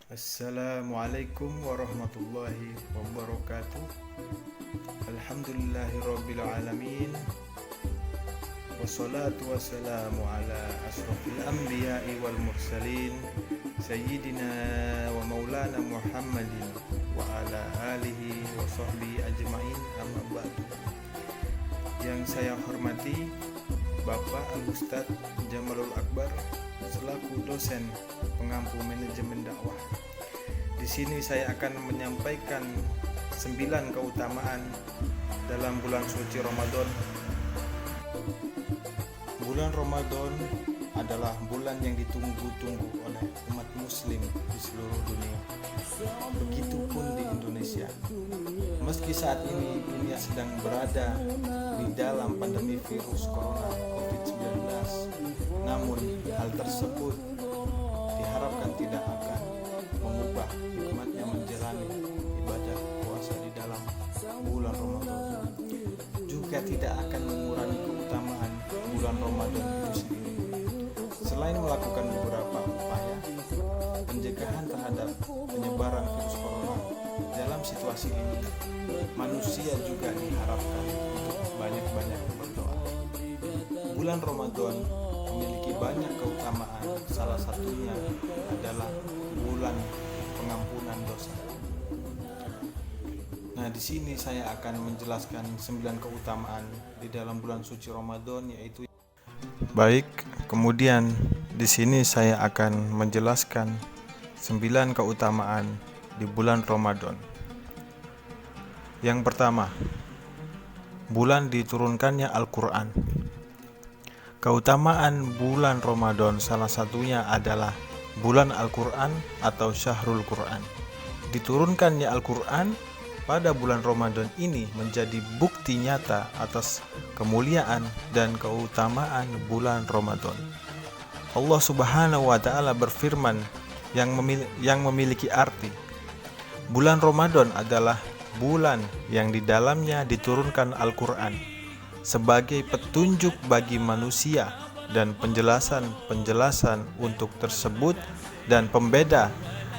Assalamualaikum warahmatullahi wabarakatuh. Alhamdulillahirabbil alamin. Wassalatu wassalamu ala asrofil anbiya'i wal mursalin Sayyidina wa maulana Muhammadin wa ala alihi wa sahbihi ajma'in, amma ba'du. Yang saya hormati Bapak Al-Ustadz Jamalul Akbar selaku dosen pengampu manajemen dakwah. Di sini saya akan menyampaikan 9 keutamaan dalam bulan suci Ramadan. Bulan Ramadan adalah bulan yang ditunggu-tunggu oleh umat muslim di seluruh dunia. Begitupun di Indonesia. Meski saat ini dunia sedang berada di dalam pandemi virus corona COVID-19, namun hal tersebut diharapkan tidak akan mengubah hikmatnya menjalani ibadah puasa di dalam bulan Ramadan. Juga tidak akan mengurangi keutamaan bulan Ramadan itu sendiri. Selain melakukan beberapa upaya pencegahan terhadap penyebaran virus corona dalam situasi ini, manusia juga diharapkan untuk banyak-banyak berdoa. Bulan Ramadan memiliki banyak keutamaan, salah satunya adalah bulan pengampunan dosa. Nah, di sini saya akan menjelaskan 9 keutamaan di dalam bulan suci Ramadan, yaitu baik, kemudian di sini saya akan menjelaskan 9 keutamaan di bulan Ramadan. Yang pertama, bulan diturunkannya Al-Quran. Keutamaan bulan Ramadan salah satunya adalah bulan Al-Quran atau Syahrul Quran. Diturunkannya Al-Quran pada bulan Ramadan ini menjadi bukti nyata atas kemuliaan dan keutamaan bulan Ramadan. Allah Subhanahu wa Ta'ala berfirman yang memiliki arti. Bulan Ramadan adalah bulan yang di dalamnya diturunkan Al-Quran sebagai petunjuk bagi manusia dan penjelasan untuk tersebut dan pembeda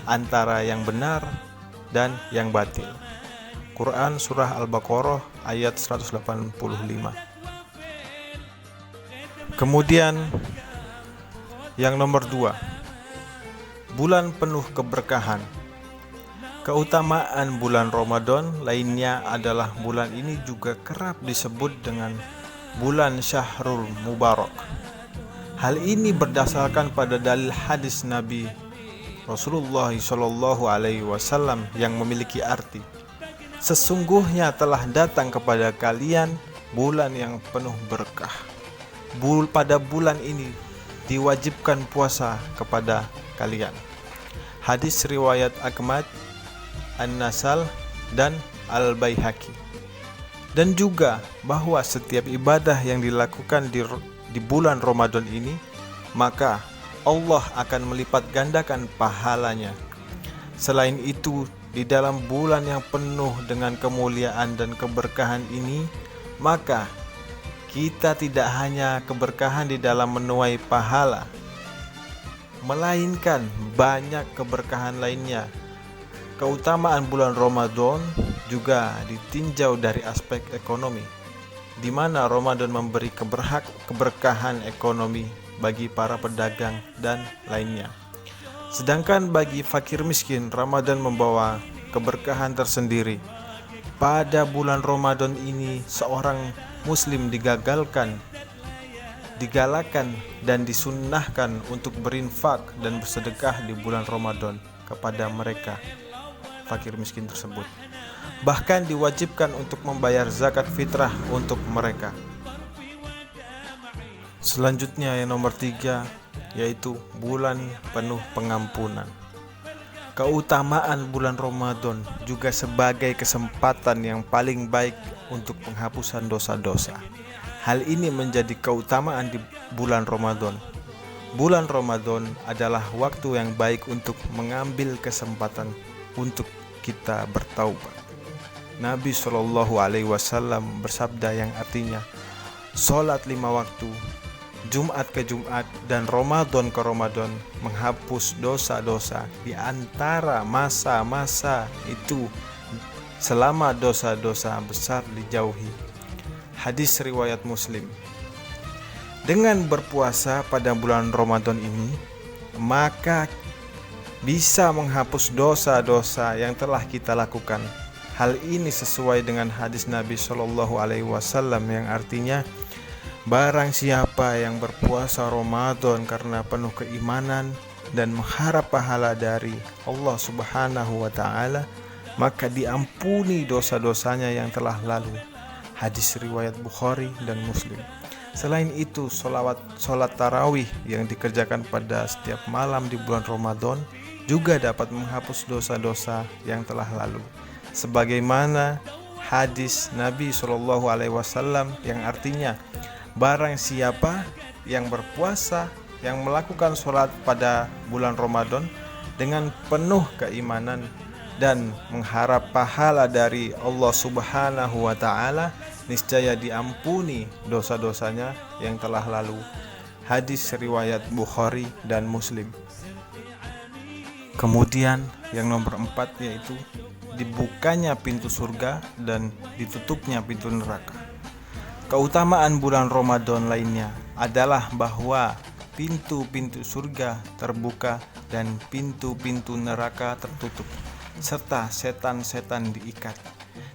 antara yang benar dan yang batil. Quran Surah Al-Baqarah ayat 185. Kemudian yang nomor 2, bulan penuh keberkahan. Keutamaan bulan Ramadan lainnya adalah bulan ini juga kerap disebut dengan bulan Syahrul Mubarak. Hal ini berdasarkan pada dalil hadis Nabi Rasulullah SAW yang memiliki arti, sesungguhnya telah datang kepada kalian bulan yang penuh berkah. Pada bulan ini diwajibkan puasa kepada kalian. Hadis riwayat Ahmad, An-Nasal dan Al-Baihaqi. Dan juga bahwa setiap ibadah yang dilakukan di bulan Ramadan ini, maka Allah akan melipat gandakan pahalanya. Selain itu, di dalam bulan yang penuh dengan kemuliaan dan keberkahan ini, maka kita tidak hanya keberkahan di dalam menuai pahala, melainkan banyak keberkahan lainnya. Keutamaan bulan Ramadan juga ditinjau dari aspek ekonomi, di mana Ramadan memberi keberkahan ekonomi bagi para pedagang dan lainnya. Sedangkan bagi fakir miskin, Ramadan membawa keberkahan tersendiri. Pada bulan Ramadan ini, seorang muslim digalakan dan disunnahkan untuk berinfak dan bersedekah di bulan Ramadan kepada mereka fakir miskin tersebut. Bahkan diwajibkan untuk membayar zakat fitrah untuk mereka. Selanjutnya yang nomor 3, yaitu bulan penuh pengampunan. Keutamaan bulan Ramadan juga sebagai kesempatan yang paling baik untuk penghapusan dosa-dosa. Hal ini menjadi keutamaan di bulan Ramadan. Bulan Ramadan adalah waktu yang baik untuk mengambil kesempatan untuk kita bertaubat. Nabi SAW bersabda yang artinya, sholat 5 waktu Jumat ke Jumat dan Ramadan ke Ramadan menghapus dosa-dosa di antara masa-masa itu selama dosa-dosa besar dijauhi. Hadis riwayat Muslim. Dengan berpuasa pada bulan Ramadan ini, maka bisa menghapus dosa-dosa yang telah kita lakukan. Hal ini sesuai dengan hadis Nabi Shallallahu Alaihi Wasallam yang artinya, barang siapa yang berpuasa Ramadan karena penuh keimanan dan mengharap pahala dari Allah Subhanahu wa Ta'ala, maka diampuni dosa-dosanya yang telah lalu. Hadis riwayat Bukhari dan Muslim. Selain itu, sholat tarawih yang dikerjakan pada setiap malam di bulan Ramadan juga dapat menghapus dosa-dosa yang telah lalu. Sebagaimana hadis Nabi Shallallahu Alaihi Wasallam yang artinya, barang siapa yang berpuasa yang melakukan sholat pada bulan Ramadan dengan penuh keimanan dan mengharap pahala dari Allah Subhanahu wa Ta'ala, niscaya diampuni dosa-dosanya yang telah lalu. Hadis riwayat Bukhari dan Muslim. Kemudian yang nomor 4 yaitu dibukanya pintu surga dan ditutupnya pintu neraka. Keutamaan bulan Ramadan lainnya adalah bahwa pintu-pintu surga terbuka dan pintu-pintu neraka tertutup, serta setan-setan diikat.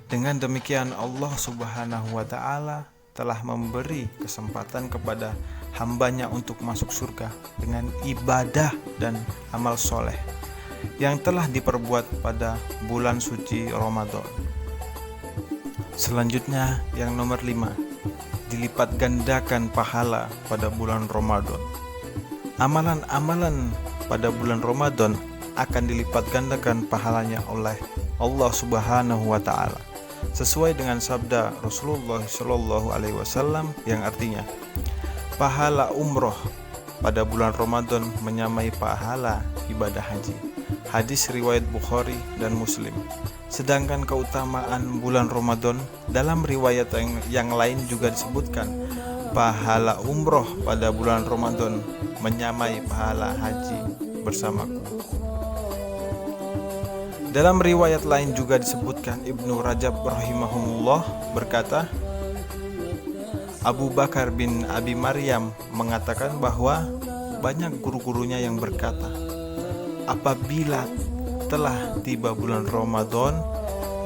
Dengan demikian Allah Subhanahu wa Ta'ala telah memberi kesempatan kepada hambanya untuk masuk surga dengan ibadah dan amal soleh yang telah diperbuat pada bulan suci Ramadan. Selanjutnya yang nomor 5, dilipat gandakan pahala pada bulan Ramadan. Amalan-amalan pada bulan Ramadan akan dilipat gandakan pahalanya oleh Allah Subhanahu wa Ta'ala, sesuai dengan sabda Rasulullah Shallallahu Alaihi Wasallam yang artinya, pahala umroh pada bulan Ramadan menyamai pahala ibadah haji. Hadis riwayat Bukhari dan Muslim. Sedangkan keutamaan bulan Ramadan dalam riwayat yang lain juga disebutkan, pahala umroh pada bulan Ramadan menyamai pahala haji bersamaku. Dalam riwayat lain juga disebutkan, Ibnu Rajab rahimahullah berkata, Abu Bakar bin Abi Maryam mengatakan bahwa banyak guru-gurunya yang berkata, apabila telah tiba bulan Ramadan,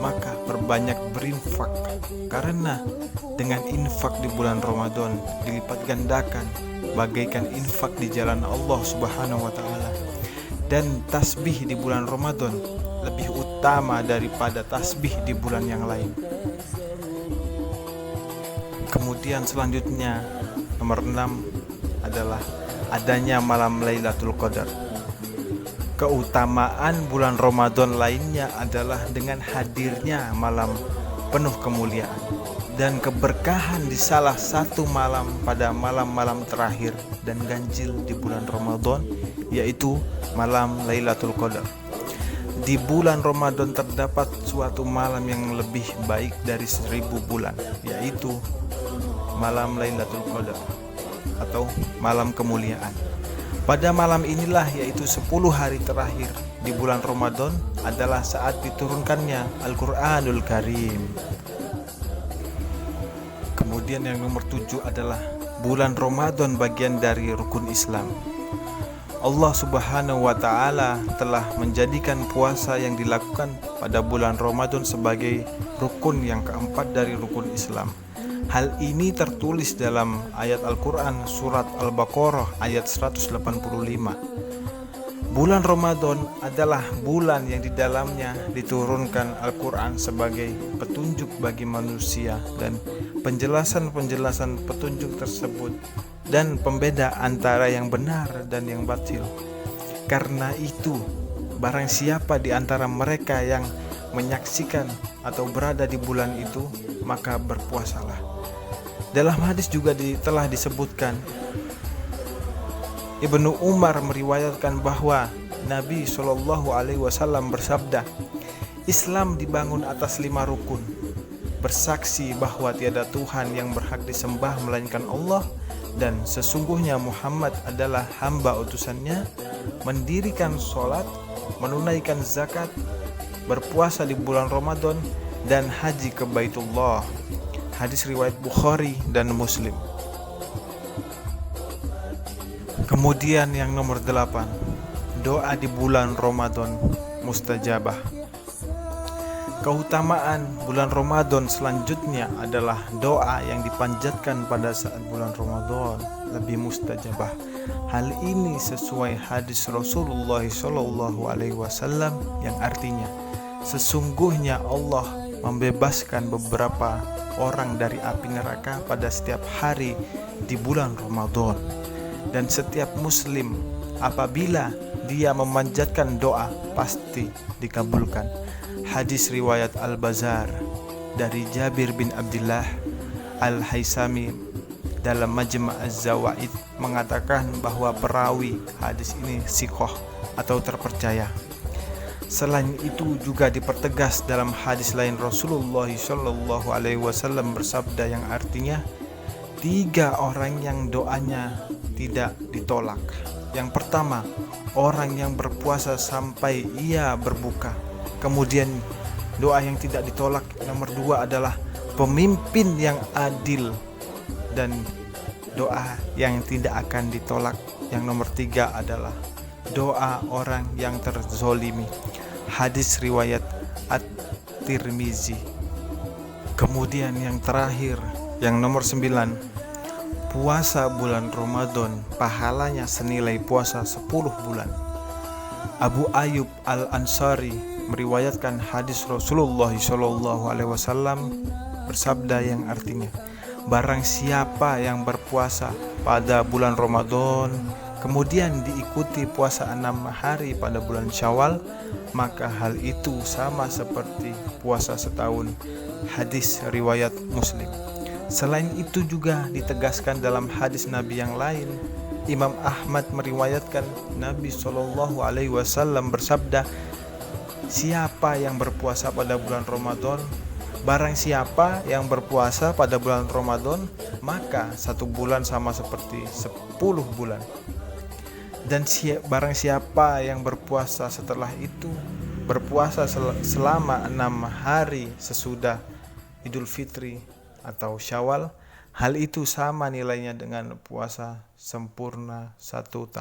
maka perbanyak berinfak, karena dengan infak di bulan Ramadan dilipat gandakan bagaikan infak di jalan Allah Subhanahu wa Ta'ala. Dan tasbih di bulan Ramadan lebih utama daripada tasbih di bulan yang lain. Kemudian selanjutnya nomor 6 adalah adanya malam Lailatul Qadar. Keutamaan bulan Ramadan lainnya adalah dengan hadirnya malam penuh kemuliaan dan keberkahan di salah satu malam pada malam-malam terakhir dan ganjil di bulan Ramadan, yaitu malam Lailatul Qadar. Di bulan Ramadan terdapat suatu malam yang lebih baik dari 1000 bulan, yaitu malam Lailatul Qadar atau malam kemuliaan. Pada malam inilah, yaitu 10 hari terakhir di bulan Ramadan, adalah saat diturunkannya Al-Quranul Karim. Kemudian yang nomor 7 adalah bulan Ramadan bagian dari rukun Islam. Allah Subhanahu wa Ta'ala telah menjadikan puasa yang dilakukan pada bulan Ramadan sebagai rukun yang keempat dari rukun Islam. Hal ini tertulis dalam ayat Al-Quran surat Al-Baqarah ayat 185. Bulan Ramadan adalah bulan yang di dalamnya diturunkan Al-Quran sebagai petunjuk bagi manusia, dan penjelasan-penjelasan petunjuk tersebut dan pembeda antara yang benar dan yang batil. Karena itu, barang siapa di antara mereka yang menyaksikan atau berada di bulan itu, maka berpuasalah. Dalam hadis juga telah disebutkan, Ibnu Umar meriwayatkan bahwa Nabi Shallallahu Alaihi Wasallam bersabda, Islam dibangun atas 5 rukun: bersaksi bahwa tiada Tuhan yang berhak disembah melainkan Allah, dan sesungguhnya Muhammad adalah hamba utusannya, mendirikan sholat, menunaikan zakat, berpuasa di bulan Ramadan, dan haji ke Baitullah. Hadis riwayat Bukhari dan Muslim. Kemudian yang nomor 8, doa di bulan Ramadan mustajabah. Keutamaan bulan Ramadan selanjutnya adalah doa yang dipanjatkan pada saat bulan Ramadan lebih mustajabah. Hal ini sesuai hadis Rasulullah SAW yang artinya, sesungguhnya Allah membebaskan beberapa orang dari api neraka pada setiap hari di bulan Ramadan, dan setiap muslim apabila dia memanjatkan doa pasti dikabulkan. Hadis riwayat Al-Bazar dari Jabir bin Abdullah Al-Haisami dalam Majma' Az-Zawaid mengatakan bahwa perawi hadis ini siqah atau terpercaya. Selain itu juga dipertegas dalam hadis lain Rasulullah SAW bersabda yang artinya 3 orang yang doanya tidak ditolak. Yang pertama, orang yang berpuasa sampai ia berbuka. Kemudian doa yang tidak ditolak nomor 2 adalah pemimpin yang adil, dan doa yang tidak akan ditolak yang nomor 3 adalah doa orang yang terzolimi. Hadis riwayat At-Tirmizi. Kemudian yang terakhir, yang nomor 9, puasa bulan Ramadan pahalanya senilai puasa 10 bulan. Abu Ayyub Al-Ansari meriwayatkan hadis Rasulullah SAW bersabda yang artinya, barang siapa yang berpuasa pada bulan Ramadan kemudian diikuti puasa 6 hari pada bulan Syawal, maka hal itu sama seperti puasa setahun. Hadis riwayat Muslim. Selain itu juga ditegaskan dalam hadis Nabi yang lain. Imam Ahmad meriwayatkan Nabi SAW bersabda, siapa yang berpuasa pada bulan Ramadan, barang siapa yang berpuasa pada bulan Ramadan, maka 1 bulan sama seperti 10 bulan. Dan barang siapa yang berpuasa setelah itu, berpuasa selama 6 hari sesudah Idul Fitri atau Syawal, hal itu sama nilainya dengan puasa sempurna 1 tahun.